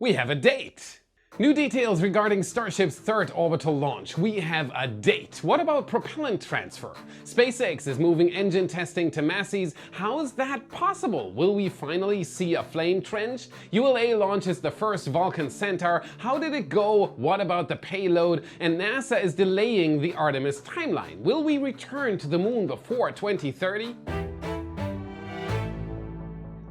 We have a date! New details regarding Starship's third orbital launch. We have a date. What about propellant transfer? SpaceX is moving engine testing to Massey's. How is that possible? Will we finally see a flame trench? ULA launches the first Vulcan Centaur. How did it go? What about the payload? And NASA is delaying the Artemis timeline. Will we return to the moon before 2030?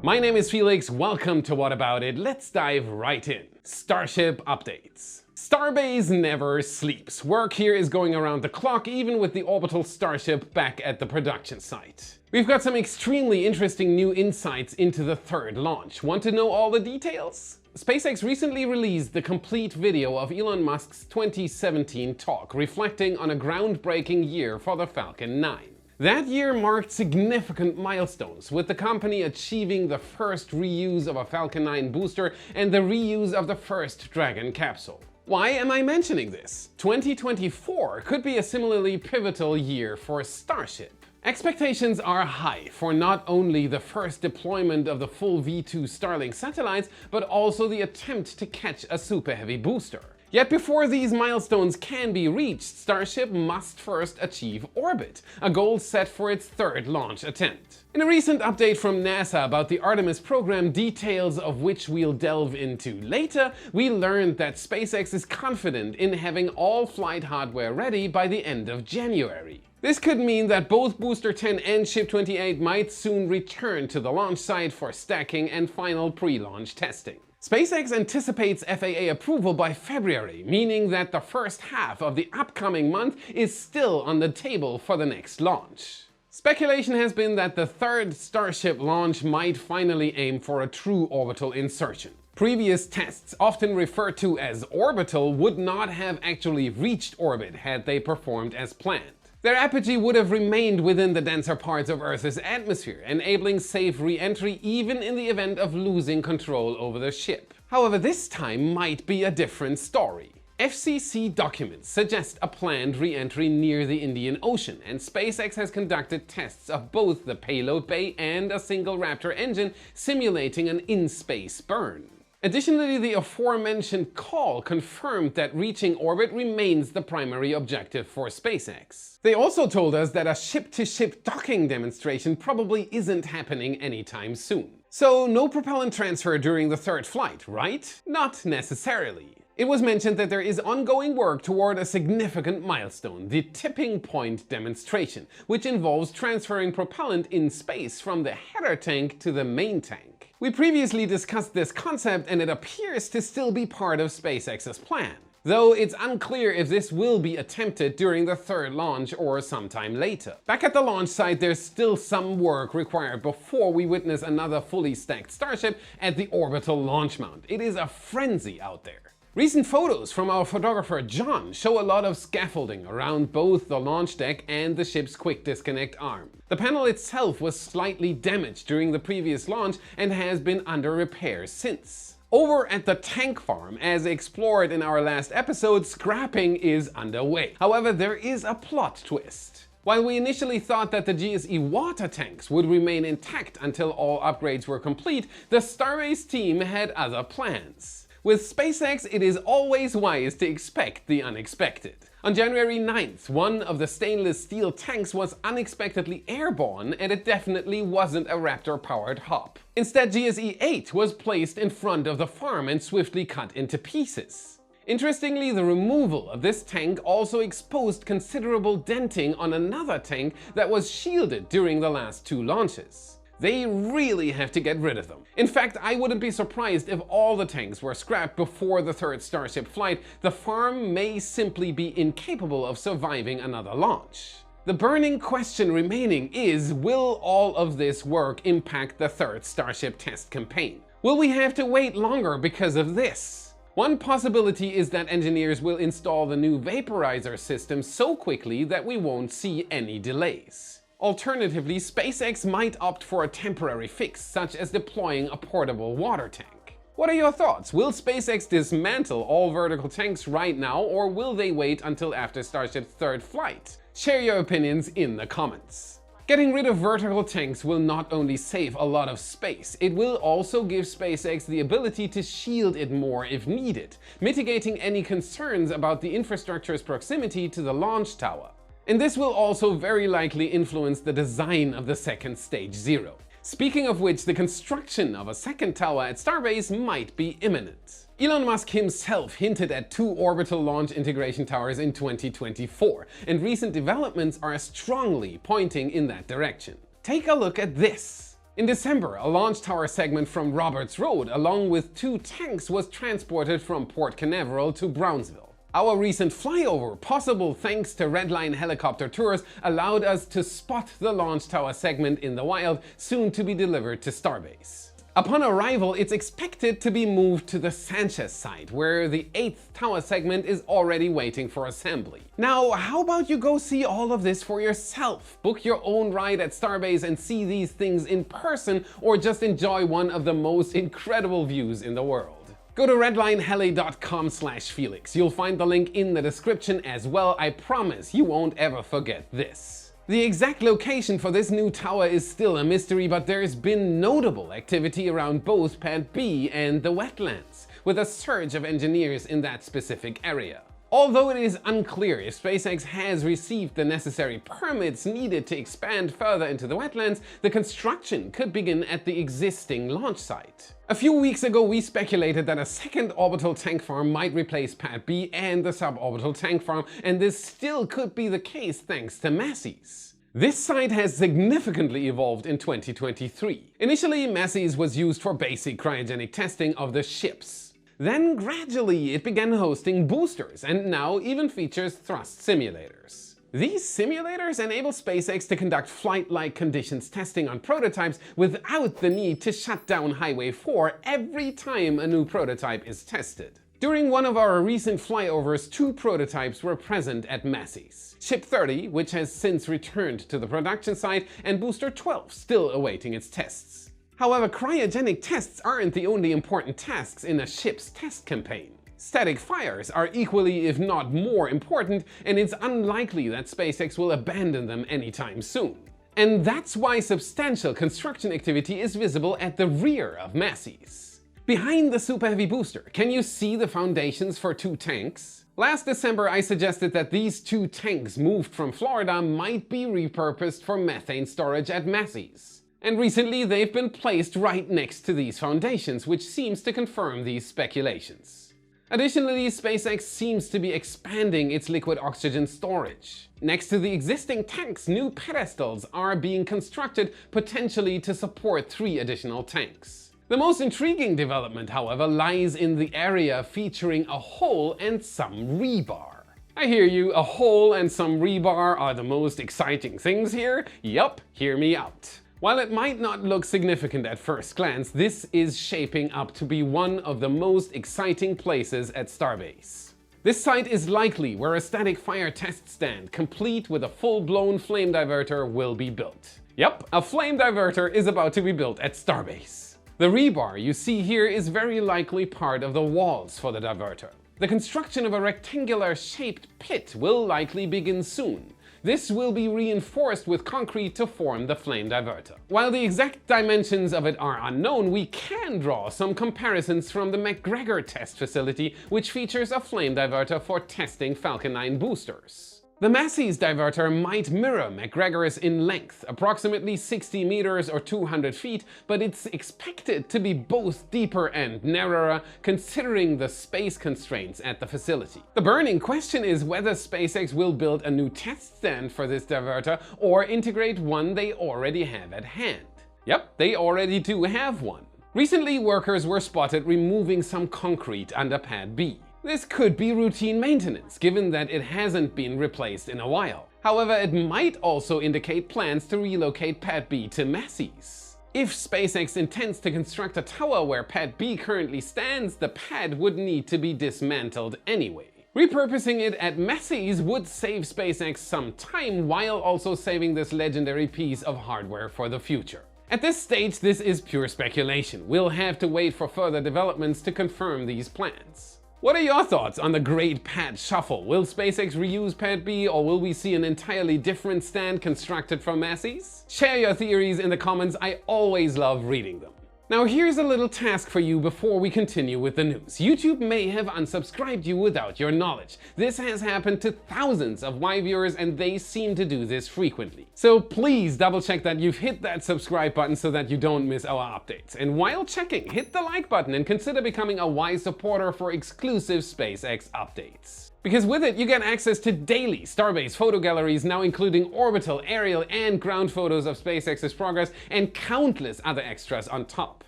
My name is Felix, welcome to What About It. Let's dive right in. Starship updates. Starbase never sleeps. Work here is going around the clock, even with the orbital Starship back at the production site. We've got some extremely interesting new insights into the third launch. Want to know all the details? SpaceX recently released the complete video of Elon Musk's 2017 talk, reflecting on a groundbreaking year for the Falcon 9. That year marked significant milestones, with the company achieving the first reuse of a Falcon 9 booster and the reuse of the first Dragon capsule. Why am I mentioning this? 2024 could be a similarly pivotal year for Starship. Expectations are high for not only the first deployment of the full V2 Starlink satellites, but also the attempt to catch a Super Heavy booster. Yet before these milestones can be reached, Starship must first achieve orbit, a goal set for its third launch attempt. In a recent update from NASA about the Artemis program, details of which we'll delve into later, we learned that SpaceX is confident in having all flight hardware ready by the end of January. This could mean that both Booster 10 and Ship 28 might soon return to the launch site for stacking and final pre-launch testing. SpaceX anticipates FAA approval by February, meaning that the first half of the upcoming month is still on the table for the next launch. Speculation has been that the third Starship launch might finally aim for a true orbital insertion. Previous tests, often referred to as orbital, would not have actually reached orbit had they performed as planned. Their apogee would have remained within the denser parts of Earth's atmosphere, enabling safe re-entry even in the event of losing control over the ship. However, this time might be a different story. FCC documents suggest a planned re-entry near the Indian Ocean, and SpaceX has conducted tests of both the payload bay and a single Raptor engine, simulating an in-space burn. Additionally, the aforementioned call confirmed that reaching orbit remains the primary objective for SpaceX. They also told us that a ship-to-ship docking demonstration probably isn't happening anytime soon. So no propellant transfer during the third flight, right? Not necessarily. It was mentioned that there is ongoing work toward a significant milestone, the tipping point demonstration, which involves transferring propellant in space from the header tank to the main tank. We previously discussed this concept and it appears to still be part of SpaceX's plan, though it's unclear if this will be attempted during the third launch or sometime later. Back at the launch site, there's still some work required before we witness another fully stacked Starship at the orbital launch mount. It is a frenzy out there. Recent photos from our photographer John show a lot of scaffolding around both the launch deck and the ship's quick disconnect arm. The panel itself was slightly damaged during the previous launch and has been under repair since. Over at the tank farm, as explored in our last episode, scrapping is underway. However, there is a plot twist. While we initially thought that the GSE water tanks would remain intact until all upgrades were complete, the Starbase team had other plans. With SpaceX, it is always wise to expect the unexpected. On January 9th, one of the stainless steel tanks was unexpectedly airborne, and it definitely wasn't a Raptor-powered hop. Instead, GSE-8 was placed in front of the farm and swiftly cut into pieces. Interestingly, the removal of this tank also exposed considerable denting on another tank that was shielded during the last two launches. They really have to get rid of them. In fact, I wouldn't be surprised if all the tanks were scrapped before the third Starship flight. The farm may simply be incapable of surviving another launch. The burning question remaining is, will all of this work impact the third Starship test campaign? Will we have to wait longer because of this? One possibility is that engineers will install the new vaporizer system so quickly that we won't see any delays. Alternatively, SpaceX might opt for a temporary fix, such as deploying a portable water tank. What are your thoughts? Will SpaceX dismantle all vertical tanks right now, or will they wait until after Starship's third flight? Share your opinions in the comments. Getting rid of vertical tanks will not only save a lot of space, it will also give SpaceX the ability to shield it more if needed, mitigating any concerns about the infrastructure's proximity to the launch tower. And this will also very likely influence the design of the second Stage 0. Speaking of which, the construction of a second tower at Starbase might be imminent. Elon Musk himself hinted at 2 orbital launch integration towers in 2024, and recent developments are strongly pointing in that direction. Take a look at this. In December, a launch tower segment from Roberts Road along with 2 tanks was transported from Port Canaveral to Brownsville. Our recent flyover, possible thanks to Redline helicopter tours, allowed us to spot the launch tower segment in the wild, soon to be delivered to Starbase. Upon arrival, it's expected to be moved to the Sanchez site, where the 8th tower segment is already waiting for assembly. Now, how about you go see all of this for yourself? Book your own ride at Starbase and see these things in person, or just enjoy one of the most incredible views in the world. Go to redlineheli.com/Felix. You'll find the link in the description as well. I promise you won't ever forget this. The exact location for this new tower is still a mystery, but there's been notable activity around both Pad B and the wetlands, with a surge of engineers in that specific area. Although it is unclear if SpaceX has received the necessary permits needed to expand further into the wetlands, the construction could begin at the existing launch site. A few weeks ago, we speculated that a second orbital tank farm might replace Pad B and the suborbital tank farm, and this still could be the case thanks to Massey's. This site has significantly evolved in 2023. Initially, Massey's was used for basic cryogenic testing of the ships. Then gradually it began hosting boosters and now even features thrust simulators. These simulators enable SpaceX to conduct flight-like conditions testing on prototypes without the need to shut down Highway 4 every time a new prototype is tested. During one of our recent flyovers, 2 prototypes were present at Massey's. Ship 30, which has since returned to the production site, and Booster 12, still awaiting its tests. However, cryogenic tests aren't the only important tasks in a ship's test campaign. Static fires are equally, if not more, important, and it's unlikely that SpaceX will abandon them anytime soon. And that's why substantial construction activity is visible at the rear of Massey's. Behind the Super Heavy booster, can you see the foundations for 2 tanks? Last December, I suggested that these 2 tanks moved from Florida might be repurposed for methane storage at Massey's. And recently they've been placed right next to these foundations, which seems to confirm these speculations. Additionally, SpaceX seems to be expanding its liquid oxygen storage. Next to the existing tanks, new pedestals are being constructed, potentially to support 3 additional tanks. The most intriguing development, however, lies in the area featuring a hole and some rebar. I hear you, a hole and some rebar are the most exciting things here? Yup, hear me out. While it might not look significant at first glance, this is shaping up to be one of the most exciting places at Starbase. This site is likely where a static fire test stand, complete with a full-blown flame diverter, will be built. Yep, a flame diverter is about to be built at Starbase. The rebar you see here is very likely part of the walls for the diverter. The construction of a rectangular-shaped pit will likely begin soon. This will be reinforced with concrete to form the flame diverter. While the exact dimensions of it are unknown, we can draw some comparisons from the McGregor test facility, which features a flame diverter for testing Falcon 9 boosters. The Massey's diverter might mirror McGregor's in length, approximately 60 meters or 200 feet, but it's expected to be both deeper and narrower, considering the space constraints at the facility. The burning question is whether SpaceX will build a new test stand for this diverter or integrate one they already have at hand. Yep, they already do have one. Recently, workers were spotted removing some concrete under Pad B. This could be routine maintenance, given that it hasn't been replaced in a while. However, it might also indicate plans to relocate Pad B to Massey's. If SpaceX intends to construct a tower where Pad B currently stands, the pad would need to be dismantled anyway. Repurposing it at Massey's would save SpaceX some time while also saving this legendary piece of hardware for the future. At this stage, this is pure speculation. We'll have to wait for further developments to confirm these plans. What are your thoughts on the great pad shuffle? Will SpaceX reuse Pad B, or will we see an entirely different stand constructed from Massey's? Share your theories in the comments, I always love reading them. Now here's a little task for you before we continue with the news. YouTube may have unsubscribed you without your knowledge. This has happened to thousands of Y viewers and they seem to do this frequently. So please double check that you've hit that subscribe button so that you don't miss our updates. And while checking, hit the like button and consider becoming a Y supporter for exclusive SpaceX updates. Because with it, you get access to daily Starbase photo galleries, now including orbital, aerial, and ground photos of SpaceX's progress, and countless other extras on top.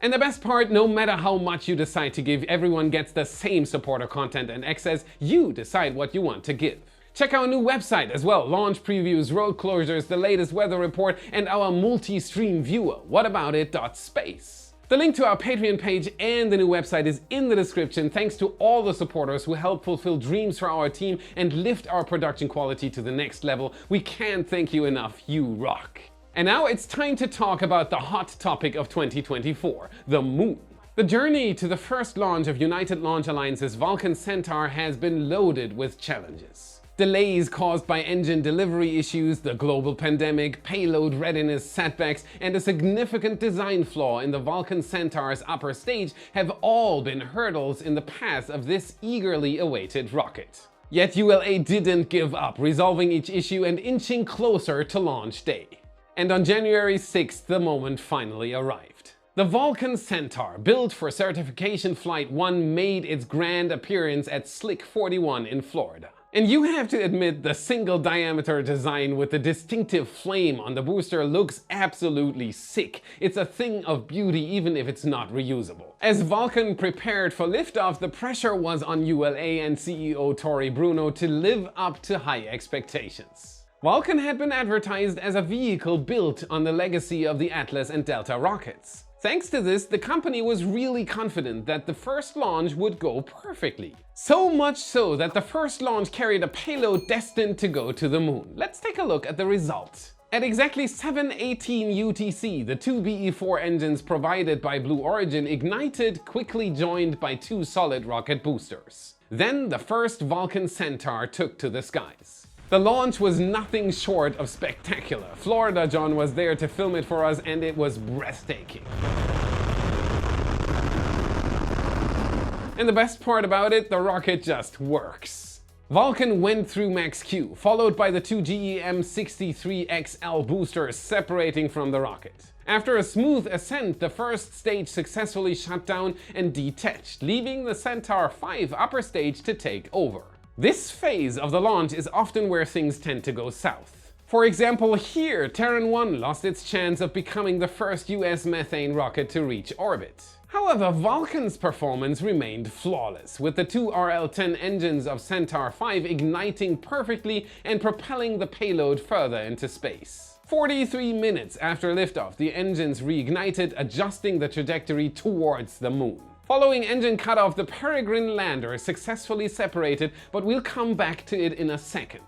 And the best part, no matter how much you decide to give, everyone gets the same supporter content and access. You decide what you want to give. Check our new website as well, launch previews, road closures, the latest weather report, and our multi-stream viewer, whataboutit.space. The link to our Patreon page and the new website is in the description. Thanks to all the supporters who help fulfill dreams for our team and lift our production quality to the next level. We can't thank you enough, you rock. And now it's time to talk about the hot topic of 2024, the moon. The journey to the first launch of United Launch Alliance's Vulcan Centaur has been loaded with challenges. Delays caused by engine delivery issues, the global pandemic, payload readiness setbacks, and a significant design flaw in the Vulcan Centaur's upper stage have all been hurdles in the path of this eagerly awaited rocket. Yet ULA didn't give up, resolving each issue and inching closer to launch day. And on January 6th, the moment finally arrived. The Vulcan Centaur, built for certification Flight 1, made its grand appearance at Slick 41 in Florida. And you have to admit, the single diameter design with the distinctive flame on the booster looks absolutely sick. It's a thing of beauty even if it's not reusable. As Vulcan prepared for liftoff, the pressure was on ULA and CEO Tory Bruno to live up to high expectations. Vulcan had been advertised as a vehicle built on the legacy of the Atlas and Delta rockets. Thanks to this, the company was really confident that the first launch would go perfectly. So much so that the first launch carried a payload destined to go to the moon. Let's take a look at the results. At exactly 7:18 UTC, the two BE-4 engines provided by Blue Origin ignited, quickly joined by two solid rocket boosters. Then the first Vulcan Centaur took to the skies. The launch was nothing short of spectacular. Florida John was there to film it for us and it was breathtaking. And the best part about it, the rocket just works. Vulcan went through max Q, followed by the two GEM-63XL boosters separating from the rocket. After a smooth ascent, the first stage successfully shut down and detached, leaving the Centaur 5 upper stage to take over. This phase of the launch is often where things tend to go south. For example, here, Terran 1 lost its chance of becoming the first US methane rocket to reach orbit. However, Vulcan's performance remained flawless, with the two RL-10 engines of Centaur 5 igniting perfectly and propelling the payload further into space. 43 minutes after liftoff, the engines reignited, adjusting the trajectory towards the moon. Following engine cutoff, the Peregrine lander successfully separated, but we'll come back to it in a second.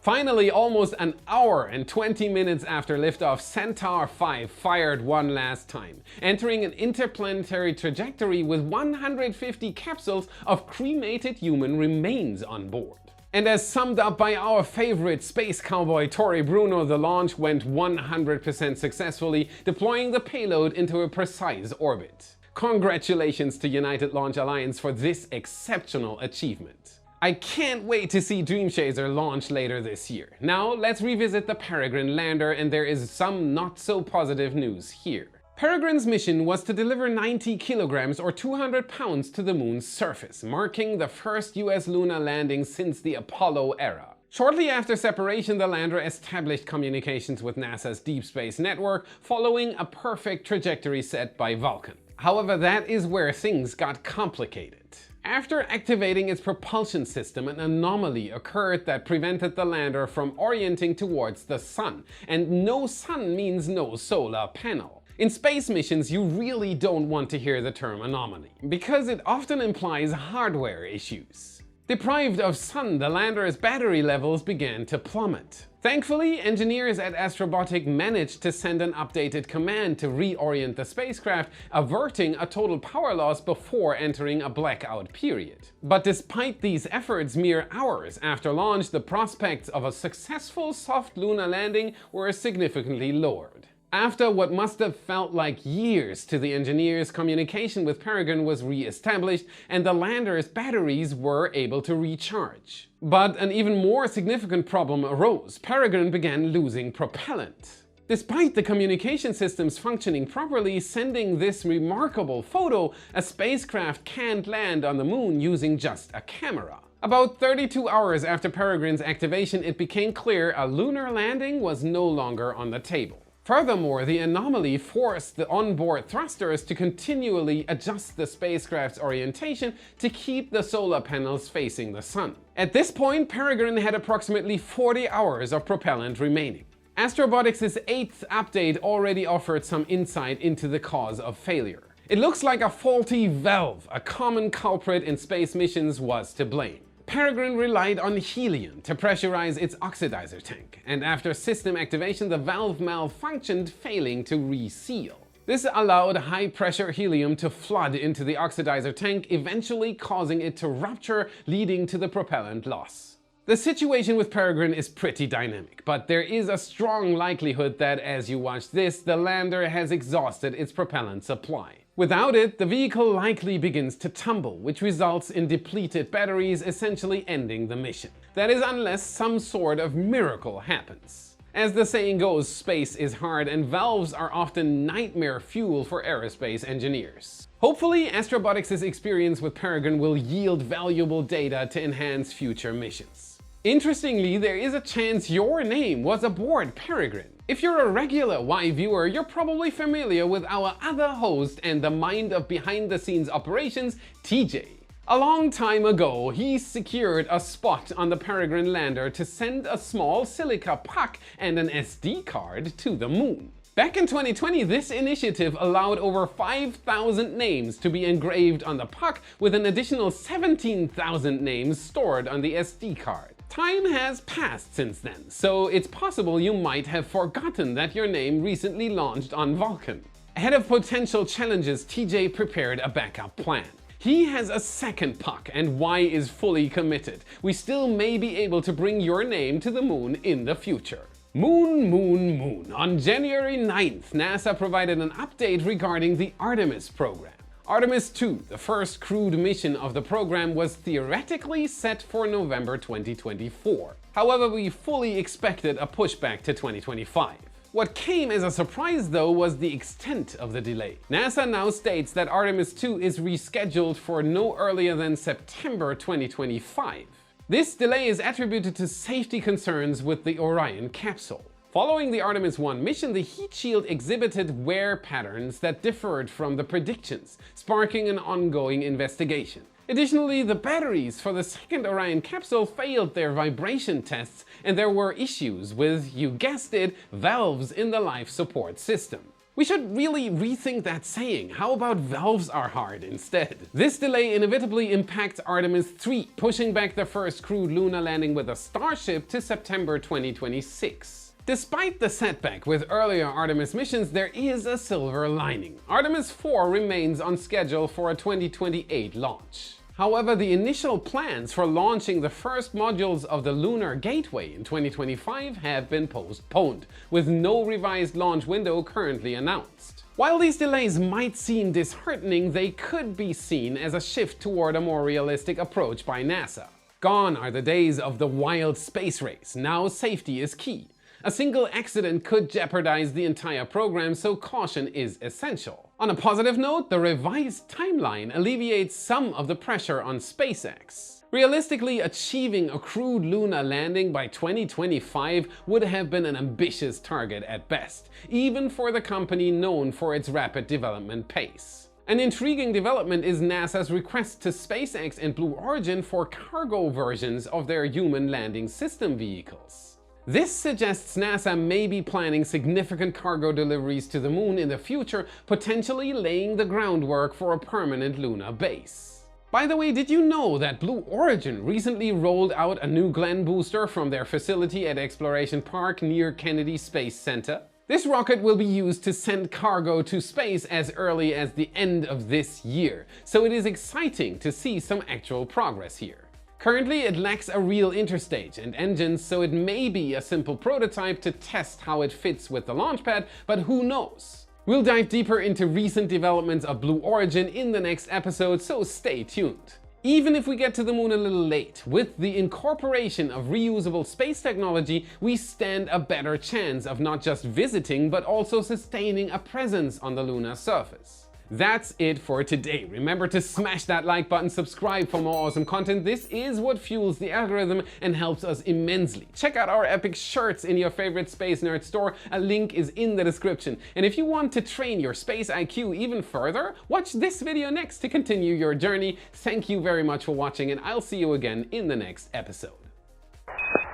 Finally, almost an hour and 20 minutes after liftoff, Centaur 5 fired one last time, entering an interplanetary trajectory with 150 capsules of cremated human remains on board. And as summed up by our favorite space cowboy Tory Bruno, the launch went 100% successfully, deploying the payload into a precise orbit. Congratulations to United Launch Alliance for this exceptional achievement. I can't wait to see Dream Chaser launch later this year. Now let's revisit the Peregrine lander, and there is some not so positive news here. Peregrine's mission was to deliver 90 kilograms or 200 pounds to the moon's surface, marking the first US lunar landing since the Apollo era. Shortly after separation, the lander established communications with NASA's Deep Space Network, following a perfect trajectory set by Vulcan. However, that is where things got complicated. After activating its propulsion system, an anomaly occurred that prevented the lander from orienting towards the sun. And no sun means no solar panel. In space missions, you really don't want to hear the term anomaly, because it often implies hardware issues. Deprived of sun, the lander's battery levels began to plummet. Thankfully, engineers at Astrobotic managed to send an updated command to reorient the spacecraft, averting a total power loss before entering a blackout period. But despite these efforts, mere hours after launch, the prospects of a successful soft lunar landing were significantly lowered. After what must have felt like years to the engineers, communication with Peregrine was re-established and the lander's batteries were able to recharge. But an even more significant problem arose. Peregrine began losing propellant. Despite the communication systems functioning properly, sending this remarkable photo, a spacecraft can't land on the moon using just a camera. About 32 hours after Peregrine's activation, it became clear a lunar landing was no longer on the table. Furthermore, the anomaly forced the onboard thrusters to continually adjust the spacecraft's orientation to keep the solar panels facing the sun. At this point, Peregrine had approximately 40 hours of propellant remaining. Astrobotics' 8th update already offered some insight into the cause of failure. It looks like a faulty valve, a common culprit in space missions, was to blame. Peregrine relied on helium to pressurize its oxidizer tank, and after system activation the valve malfunctioned, failing to reseal. This allowed high-pressure helium to flood into the oxidizer tank, eventually causing it to rupture, leading to the propellant loss. The situation with Peregrine is pretty dynamic, but there is a strong likelihood that as you watch this, the lander has exhausted its propellant supply. Without it, the vehicle likely begins to tumble, which results in depleted batteries, essentially ending the mission. That is, unless some sort of miracle happens. As the saying goes, space is hard, and valves are often nightmare fuel for aerospace engineers. Hopefully, Astrobotics' experience with Peregrine will yield valuable data to enhance future missions. Interestingly, there is a chance your name was aboard Peregrine. If you're a regular Y viewer, you're probably familiar with our other host and the mind of behind-the-scenes operations, TJ. A long time ago, he secured a spot on the Peregrine lander to send a small silica puck and an SD card to the moon. Back in 2020, this initiative allowed over 5,000 names to be engraved on the puck, with an additional 17,000 names stored on the SD card. Time has passed since then, so it's possible you might have forgotten that your name recently launched on Vulcan. Ahead of potential challenges, TJ prepared a backup plan. He has a second puck, and Y is fully committed. We still may be able to bring your name to the moon in the future. Moon. On January 9th, NASA provided an update regarding the Artemis program. Artemis 2, the first crewed mission of the program, was theoretically set for November 2024. However, we fully expected a pushback to 2025. What came as a surprise, though, was the extent of the delay. NASA now states that Artemis 2 is rescheduled for no earlier than September 2025. This delay is attributed to safety concerns with the Orion capsule. Following the Artemis 1 mission, the heat shield exhibited wear patterns that differed from the predictions, sparking an ongoing investigation. Additionally, the batteries for the second Orion capsule failed their vibration tests, and there were issues with, you guessed it, valves in the life support system. We should really rethink that saying. How about valves are hard instead? This delay inevitably impacts Artemis 3, pushing back the first crewed lunar landing with a Starship to September 2026. Despite the setback with earlier Artemis missions, there is a silver lining. Artemis 4 remains on schedule for a 2028 launch. However, the initial plans for launching the first modules of the Lunar Gateway in 2025 have been postponed, with no revised launch window currently announced. While these delays might seem disheartening, they could be seen as a shift toward a more realistic approach by NASA. Gone are the days of the wild space race. Now safety is key. A single accident could jeopardize the entire program, so caution is essential. On a positive note, the revised timeline alleviates some of the pressure on SpaceX. Realistically, achieving a crewed lunar landing by 2025 would have been an ambitious target at best, even for the company known for its rapid development pace. An intriguing development is NASA's request to SpaceX and Blue Origin for cargo versions of their human landing system vehicles. This suggests NASA may be planning significant cargo deliveries to the moon in the future, potentially laying the groundwork for a permanent lunar base. By the way, did you know that Blue Origin recently rolled out a new Glenn booster from their facility at Exploration Park near Kennedy Space Center? This rocket will be used to send cargo to space as early as the end of this year, so it is exciting to see some actual progress here. Currently, it lacks a real interstage and engines, so it may be a simple prototype to test how it fits with the launch pad, but who knows? We'll dive deeper into recent developments of Blue Origin in the next episode, so stay tuned. Even if we get to the moon a little late, with the incorporation of reusable space technology, we stand a better chance of not just visiting, but also sustaining a presence on the lunar surface. That's it for today. Remember to smash that like button, subscribe for more awesome content. This is what fuels the algorithm and helps us immensely. Check out our epic shirts in your favorite Space Nerd store. A link is in the description. And if you want to train your space IQ even further, watch this video next to continue your journey. Thank you very much for watching, and I'll see you again in the next episode.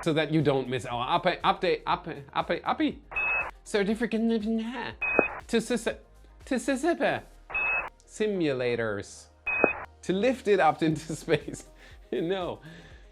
So that you don't miss our update certificate to simulators to lift it up into space. No.